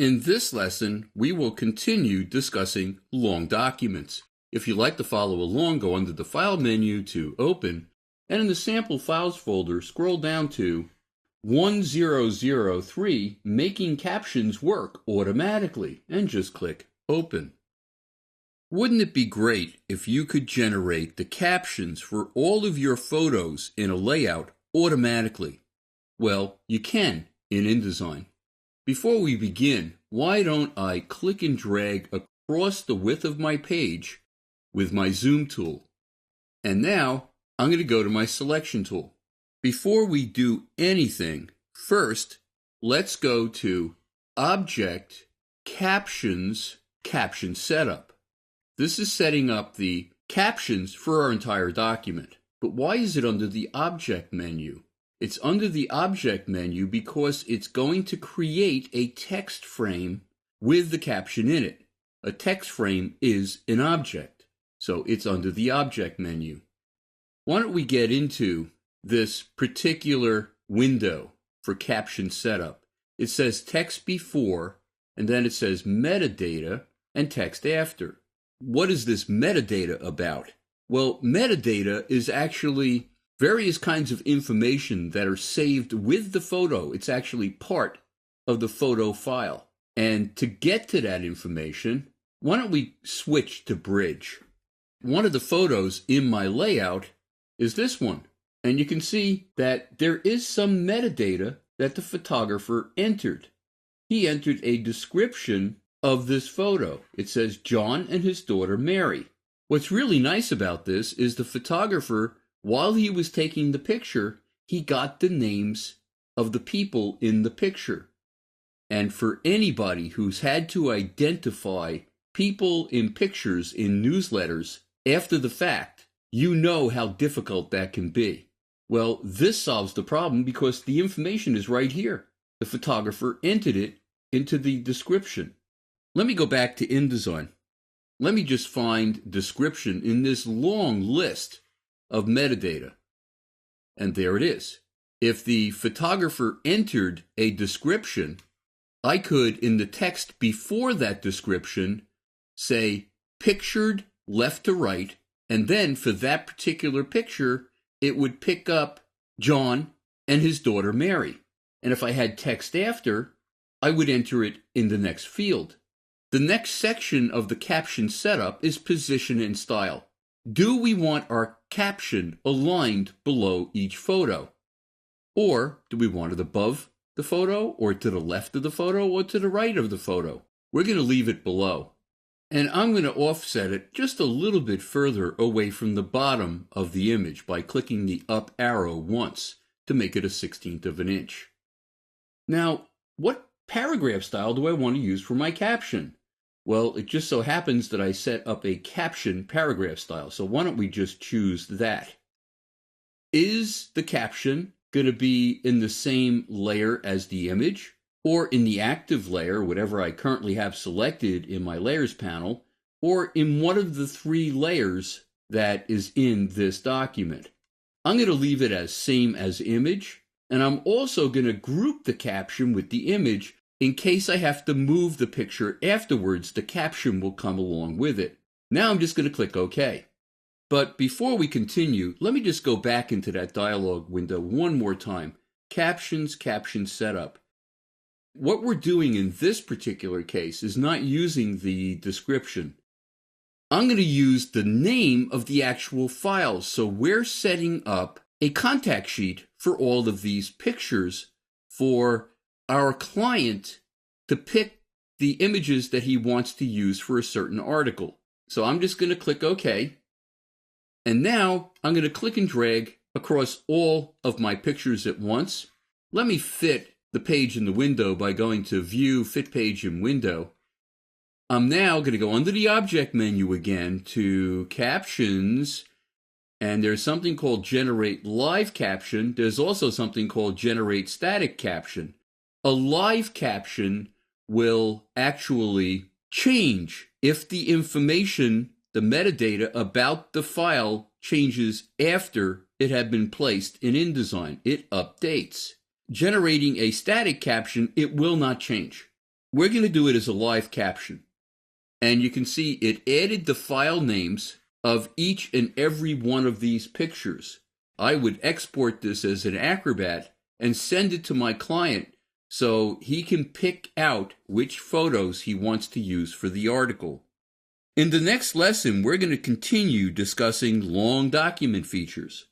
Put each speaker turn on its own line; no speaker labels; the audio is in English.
In this lesson, we will continue discussing long documents. If you'd like to follow along, go under the File menu to Open, and in the Sample Files folder, scroll down to 1003, Making Captions Work Automatically, and just click Open. Wouldn't it be great if you could generate the captions for all of your photos in a layout automatically? Well, you can in InDesign. Before we begin, why don't I click and drag across the width of my page with my zoom tool? And now I'm going to go to my selection tool. Before we do anything, first, let's go to Object, Captions, Caption Setup. This is setting up the captions for our entire document. But why is it under the Object menu? It's under the Object menu because it's going to create a text frame with the caption in it. A text frame is an object, so it's under the Object menu. Why don't we get into this particular window for caption setup? It says text before, and then it says metadata and text after. What is this metadata about? Well, metadata is actually various kinds of information that are saved with the photo. It's actually part of the photo file. And to get to that information, why don't we switch to Bridge? One of the photos in my layout is this one. And you can see that there is some metadata that the photographer entered. He entered a description of this photo. It says John and his daughter Mary. What's really nice about this is the photographer, while he was taking the picture, he got the names of the people in the picture. And for anybody who's had to identify people in pictures in newsletters after the fact, you know how difficult that can be. Well, this solves the problem because the information is right here. The photographer entered it into the description. Let me go back to InDesign. Let me just find description in this long list of metadata. And there it is. If the photographer entered a description, I could, in the text before that description, say pictured left to right, and then for that particular picture, it would pick up John and his daughter Mary. And if I had text after, I would enter it in the next field. The next section of the caption setup is position and style. Do we want our caption aligned below each photo? Or do we want it above the photo, or to the left of the photo, or to the right of the photo? We're going to leave it below. And I'm going to offset it just a little bit further away from the bottom of the image by clicking the up arrow once to make it 1/16 of an inch. Now, what paragraph style do I want to use for my caption? Well, it just so happens that I set up a caption paragraph style, so why don't we just choose that? Is the caption going to be in the same layer as the image, or in the active layer, whatever I currently have selected in my layers panel, or in one of the 3 layers that is in this document? I'm going to leave it as same as image, and I'm also going to group the caption with the image. In case I have to move the picture afterwards, the caption will come along with it. Now I'm just going to click OK. But before we continue, let me just go back into that dialog window one more time. Captions, Caption Setup. What we're doing in this particular case is not using the description. I'm going to use the name of the actual file. So we're setting up a contact sheet for all of these pictures for our client to pick the images that he wants to use for a certain article. So I'm just going to click OK. And now I'm going to click and drag across all of my pictures at once. Let me fit the page in the window by going to View, Fit Page in Window. I'm now going to go under the Object menu again to Captions. And there's something called Generate Live Caption. There's also something called Generate Static Caption. A live caption will actually change if the information, the metadata about the file changes after it had been placed in InDesign. It updates. Generating a static caption, it will not change. We're going to do it as a live caption. And you can see it added the file names of each and every one of these pictures. I would export this as an Acrobat and send it to my client so he can pick out which photos he wants to use for the article. In the next lesson, we're going to continue discussing long document features.